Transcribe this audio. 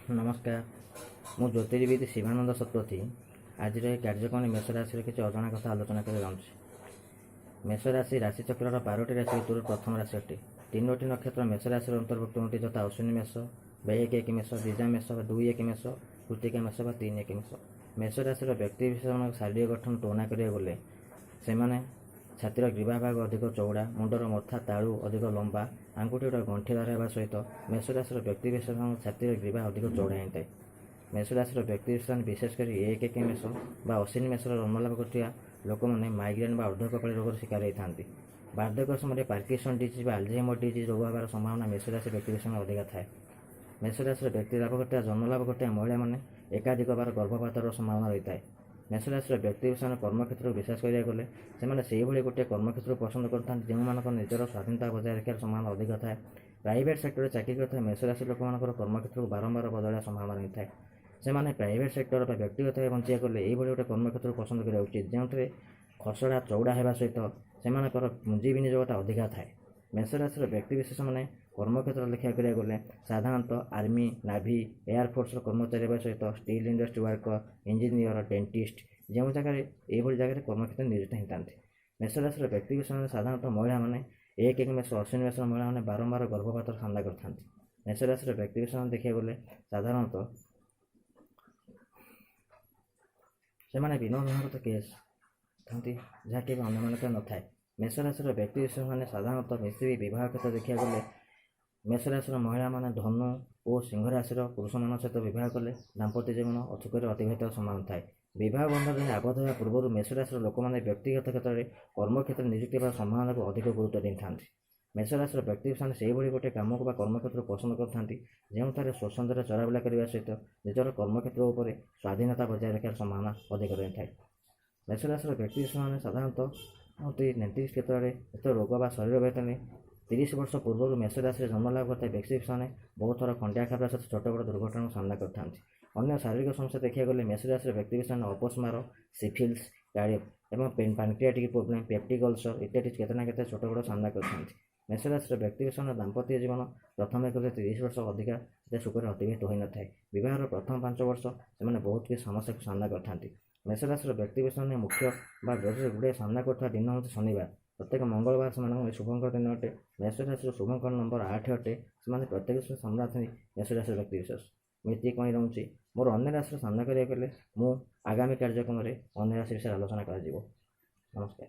नमस्कार। मु ज्योतिर्विद शिवानंद शतपथी आज कार्यक्रम मेष राशि किसी अजा कथा आलोचना कर मेष राशि राशिचक्र 12टी राशि भितर प्रथम राशि अटे। 3टी नक्षत्र मेष राशि अंतर्भुक्त होती यथा अश्विनी मेष, 1 मेष, द्विजा मेष, 2 मेष, कृतिका मेष 3 मेष। मेष राशि व्यक्ति विशेष शारीरिक गठन तुलना गले से छातिर ग्रीवा भाग अधिक चौड़ा, मुंडर मथा तालु अधिक लंबा, आंगुठी गंठीदार होगा सहित मेष राशि व्यक्ति विशेष छातिर ग्रीवा अधिक चौड़ा होता है। मेष राशि व्यक्ति विशेष विशेषकर 1 मेष बा अश्विनी मेष जन्मलाभ कर लोक मैंने माइग्रेन बा अर्धकपाली रोग शिकार होता। बार्धक्य समय पार्किंसन डिजीज आल्जाइमर डिजीज रोग होवार संभावना मेष राशि व्यक्ति विशेष अधिक थाए। मेष राशि व्यक्ति लाभ करता जन्मलाभ करता महिला मैंने एकाधिक बार गर्भपातर संभावना रही है। मेष राशि व्यक्ति विशेष कर्मक्षेत्र को विश्वास करा गले से गोटे कर्मक्षेत्र पसंद करते जो निजर स्वाधीनता बजाय रखार संभावना अधिक थाए। प्राइवेट सेक्टर चाकरी करता मेष राशि लोक कर्मक्षेत्र को बारंबार बदलवा संभावना रही है। से प्राइवेट सेक्टर व्यक्तिगत बंचा गले ये गोटे कर्मक्षेत्र को पसंद करा उचित जो खसड़ा चौड़ा होगा सहित से पुंजी विनियोगता अधिक थाए। मेष राशि व्यक्ति विशेष मैंने कर्मक्षेत्र लेखा करा गले साधारणतः आर्मी, नाभी, एयरफोर्स कर्मचारी सहित steel industry worker, engineer, dentist जो जगह ये जगह कर्मक्षेत्र नियोजित होता। मेष राशि व्यक्ति विशेष साधारणतः महिला मैंने 1 मेष अश्विनी मेष महिला मैंने बारंबार गर्भपात सामना करते। मेष राशि व्यक्ति विशेष देखा गले साधारणतः से बिना विवाहगत केस था जहाँकि अन्य न थाए। मेष राशि व्यक्ति विशेष मैंने साधारणतः मिश्री बहुत क्षेत्र देखा गले मेष राशि महिला मैंने धनु और सिंह राशि पुरुष मान सहित बहुत कले दाम्पत्य जीवन अचुक अतिबाहित संभावना थाए। बहुत बंधन आबद्ध होगा पूर्व मेष राशि लोक मैंने व्यक्तिगत क्षेत्र में कर्मक्षेत्र नियुक्ति संभावना को अधिक गुरुत्व दे था। मेष राशि व्यक्ति से गोटे कम को कर्मक्षेत्र पसंद करते जो स्वतंत्र चलाबुला करने सहित निजर कर्मक्षेत्र पर स्वाधीनता बजाय रखार संभावना अधिक रही है। मेष राशि व्यक्ति मैंने साधारणतः 29 क्षेत्र में एत रोग व शरीर व्यतन 30 वर्ष पूर्व मेष राशि जन्मलाभ करता व्यक्ति मैंने बहुत थर खंडिया खाबरा सहित छोट बड़ दुर्घटना का सामना करते। अन्य शारीरिक समस्या देखा गले मेष राशि व्यक्ति मैंने अपस्मार, सिफिल्स एवं पैनक्रियाटिक प्रोब्लेम, पेप्टिक अल्सर इत्यादि केतना छोट बड़ सामना करते। मेष राशि व्यक्ति दाम्पत्य जीवन प्रथम कले 30 वर्ष अधिक सुखर अतिबाहित हो न था। बहर प्रथम 5 वर्ष से बहुत किसी समस्या को सामना करते। मेष राशि व्यक्ति विशेष मुख्य गुड़े सामना कर दिन हूँ शनिवार। प्रत्येक मंगलवार से शुभंकर दिन अटे। मेष राशि शुभंकर नंबर 8 अटे। से प्रत्येक सामना मेष राशि व्यक्ति विशेष ये कहीं रोचे मोर अन्य राशि सामना करा गले मु आगामी कार्यक्रम में अन्य राशि विषय आलोचना कर। नमस्कार।